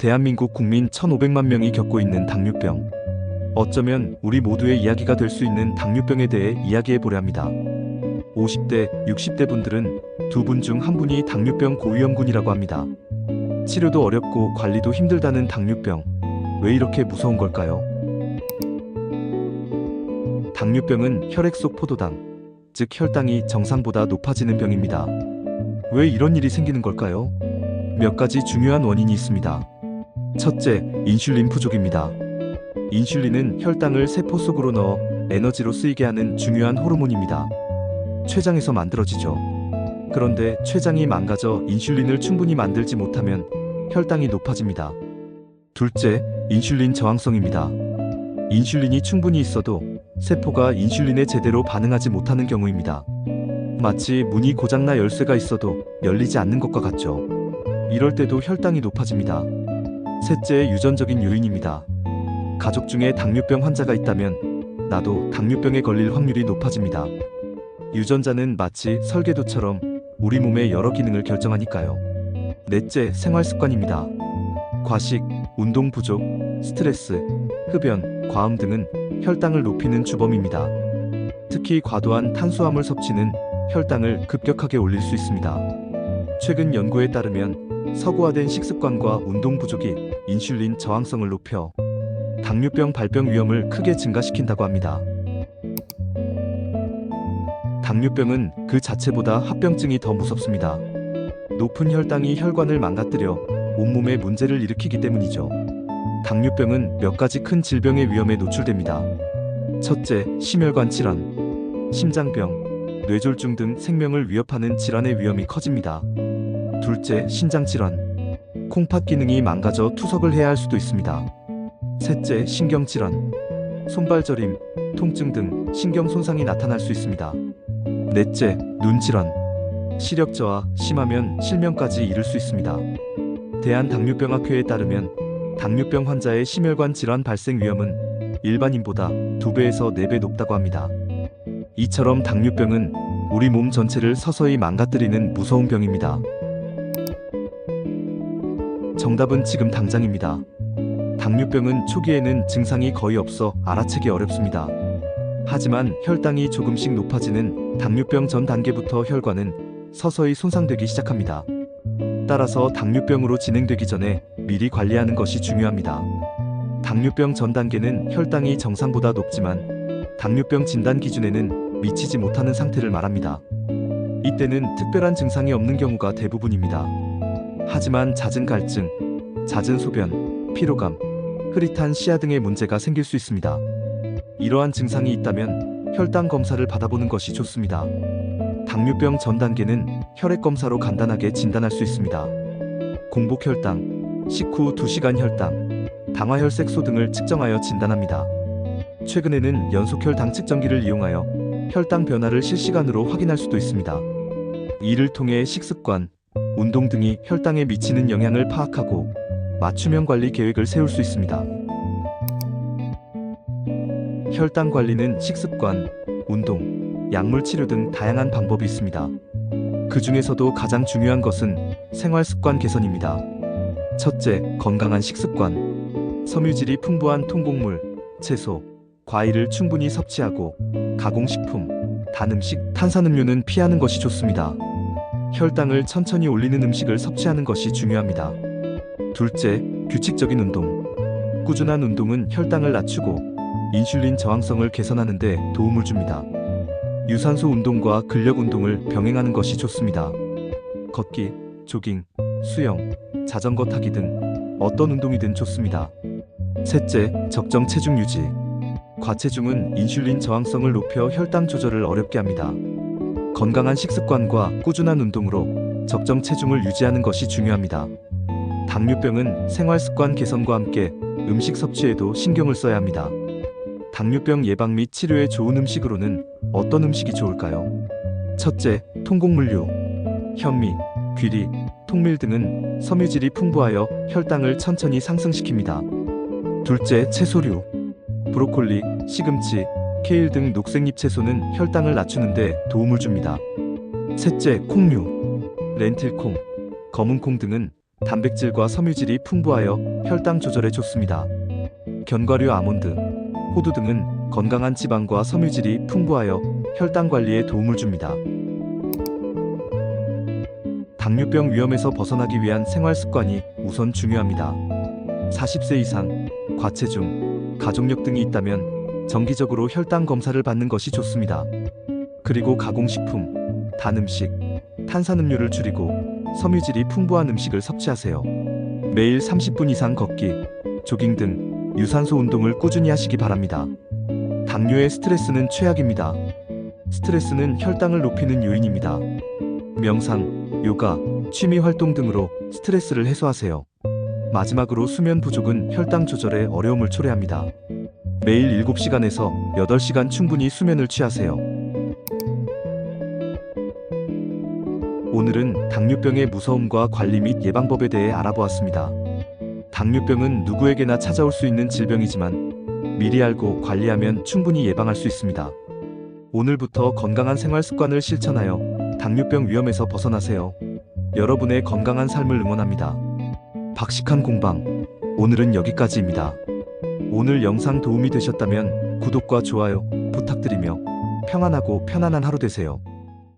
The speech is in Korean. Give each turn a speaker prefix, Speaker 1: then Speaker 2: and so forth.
Speaker 1: 대한민국 국민 1,500만 명이 겪고 있는 당뇨병. 어쩌면 우리 모두의 이야기가 될 수 있는 당뇨병에 대해 이야기해 보려 합니다. 50대, 60대 분들은 두 분 중 한 분이 당뇨병 고위험군이라고 합니다. 치료도 어렵고 관리도 힘들다는 당뇨병. 왜 이렇게 무서운 걸까요? 당뇨병은 혈액 속 포도당, 즉 혈당이 정상보다 높아지는 병입니다. 왜 이런 일이 생기는 걸까요? 몇 가지 중요한 원인이 있습니다. 첫째, 인슐린 부족입니다. 인슐린은 혈당을 세포 속으로 넣어 에너지로 쓰이게 하는 중요한 호르몬입니다. 췌장에서 만들어지죠. 그런데 췌장이 망가져 인슐린을 충분히 만들지 못하면 혈당이 높아집니다. 둘째, 인슐린 저항성입니다. 인슐린이 충분히 있어도 세포가 인슐린에 제대로 반응하지 못하는 경우입니다. 마치 문이 고장나 열쇠가 있어도 열리지 않는 것과 같죠. 이럴 때도 혈당이 높아집니다. 셋째, 유전적인 요인입니다. 가족 중에 당뇨병 환자가 있다면 나도 당뇨병에 걸릴 확률이 높아집니다. 유전자는 마치 설계도처럼 우리 몸의 여러 기능을 결정하니까요. 넷째, 생활 습관입니다. 과식, 운동 부족, 스트레스, 흡연, 과음 등은 혈당을 높이는 주범입니다. 특히 과도한 탄수화물 섭취는 혈당을 급격하게 올릴 수 있습니다. 최근 연구에 따르면 서구화된 식습관과 운동 부족이 인슐린 저항성을 높여 당뇨병 발병 위험을 크게 증가시킨다고 합니다. 당뇨병은 그 자체보다 합병증이 더 무섭습니다. 높은 혈당이 혈관을 망가뜨려 온몸에 문제를 일으키기 때문이죠. 당뇨병은 몇 가지 큰 질병의 위험에 노출됩니다. 첫째, 심혈관 질환, 심장병, 뇌졸중 등 생명을 위협하는 질환의 위험이 커집니다. 둘째, 신장 질환, 콩팥 기능이 망가져 투석을 해야 할 수도 있습니다. 셋째, 신경 질환, 손발 저림, 통증 등 신경 손상이 나타날 수 있습니다. 넷째, 눈 질환, 시력 저하, 심하면 실명까지 이를 수 있습니다. 대한당뇨병학회에 따르면 당뇨병 환자의 심혈관 질환 발생 위험은 일반인보다 2배에서 4배 높다고 합니다. 이처럼 당뇨병은 우리 몸 전체를 서서히 망가뜨리는 무서운 병입니다. 정답은 지금 당장입니다. 당뇨병은 초기에는 증상이 거의 없어 알아채기 어렵습니다. 하지만 혈당이 조금씩 높아지는 당뇨병 전 단계부터 혈관은 서서히 손상되기 시작합니다. 따라서 당뇨병으로 진행되기 전에 미리 관리하는 것이 중요합니다. 당뇨병 전 단계는 혈당이 정상보다 높지만 당뇨병 진단 기준에는 미치지 못하는 상태를 말합니다. 이때는 특별한 증상이 없는 경우가 대부분입니다. 하지만 잦은 갈증, 잦은 소변, 피로감, 흐릿한 시야 등의 문제가 생길 수 있습니다. 이러한 증상이 있다면 혈당 검사를 받아보는 것이 좋습니다. 당뇨병 전 단계는 혈액 검사로 간단하게 진단할 수 있습니다. 공복 혈당, 식후 2시간 혈당, 당화혈색소 등을 측정하여 진단합니다. 최근에는 연속혈당 측정기를 이용하여 혈당 변화를 실시간으로 확인할 수도 있습니다. 이를 통해 식습관, 운동 등이 혈당에 미치는 영향을 파악하고 맞춤형 관리 계획을 세울 수 있습니다. 혈당 관리는 식습관, 운동, 약물 치료 등 다양한 방법이 있습니다. 그 중에서도 가장 중요한 것은 생활 습관 개선입니다. 첫째, 건강한 식습관. 섬유질이 풍부한 통곡물, 채소, 과일을 충분히 섭취하고 가공식품, 단 음식, 탄산음료는 피하는 것이 좋습니다. 혈당을 천천히 올리는 음식을 섭취하는 것이 중요합니다. 둘째, 규칙적인 운동. 꾸준한 운동은 혈당을 낮추고 인슐린 저항성을 개선하는 데 도움을 줍니다. 유산소 운동과 근력 운동을 병행하는 것이 좋습니다. 걷기, 조깅, 수영, 자전거 타기 등 어떤 운동이든 좋습니다. 셋째, 적정 체중 유지. 과체중은 인슐린 저항성을 높여 혈당 조절을 어렵게 합니다. 건강한 식습관과 꾸준한 운동으로 적정 체중을 유지하는 것이 중요합니다. 당뇨병은 생활 습관 개선과 함께 음식 섭취에도 신경을 써야 합니다. 당뇨병 예방 및 치료에 좋은 음식으로는 어떤 음식이 좋을까요? 첫째, 통곡물류. 현미, 귀리, 통밀 등은 섬유질이 풍부하여 혈당을 천천히 상승시킵니다. 둘째, 채소류. 브로콜리, 시금치, 케일 등 녹색잎 채소는 혈당을 낮추는 데 도움을 줍니다. 셋째, 콩류. 렌틸콩, 검은콩 등은 단백질과 섬유질이 풍부하여 혈당 조절에 좋습니다. 견과류, 아몬드, 호두 등은 건강한 지방과 섬유질이 풍부하여 혈당 관리에 도움을 줍니다. 당뇨병 위험에서 벗어나기 위한 생활 습관이 우선 중요합니다. 40세 이상, 과체중, 가족력 등이 있다면 정기적으로 혈당 검사를 받는 것이 좋습니다. 그리고 가공식품, 단 음식, 탄산음료를 줄이고 섬유질이 풍부한 음식을 섭취하세요. 매일 30분 이상 걷기, 조깅 등 유산소 운동을 꾸준히 하시기 바랍니다. 당뇨의 스트레스는 최악입니다. 스트레스는 혈당을 높이는 요인입니다. 명상, 요가, 취미 활동 등으로 스트레스를 해소하세요. 마지막으로 수면 부족은 혈당 조절에 어려움을 초래합니다. 매일 7시간에서 8시간 충분히 수면을 취하세요. 오늘은 당뇨병의 무서움과 관리 및 예방법에 대해 알아보았습니다. 당뇨병은 누구에게나 찾아올 수 있는 질병이지만 미리 알고 관리하면 충분히 예방할 수 있습니다. 오늘부터 건강한 생활 습관을 실천하여 당뇨병 위험에서 벗어나세요. 여러분의 건강한 삶을 응원합니다. 박식한 공방, 오늘은 여기까지입니다. 오늘 영상 도움이 되셨다면 구독과 좋아요 부탁드리며 평안하고 편안한 하루 되세요.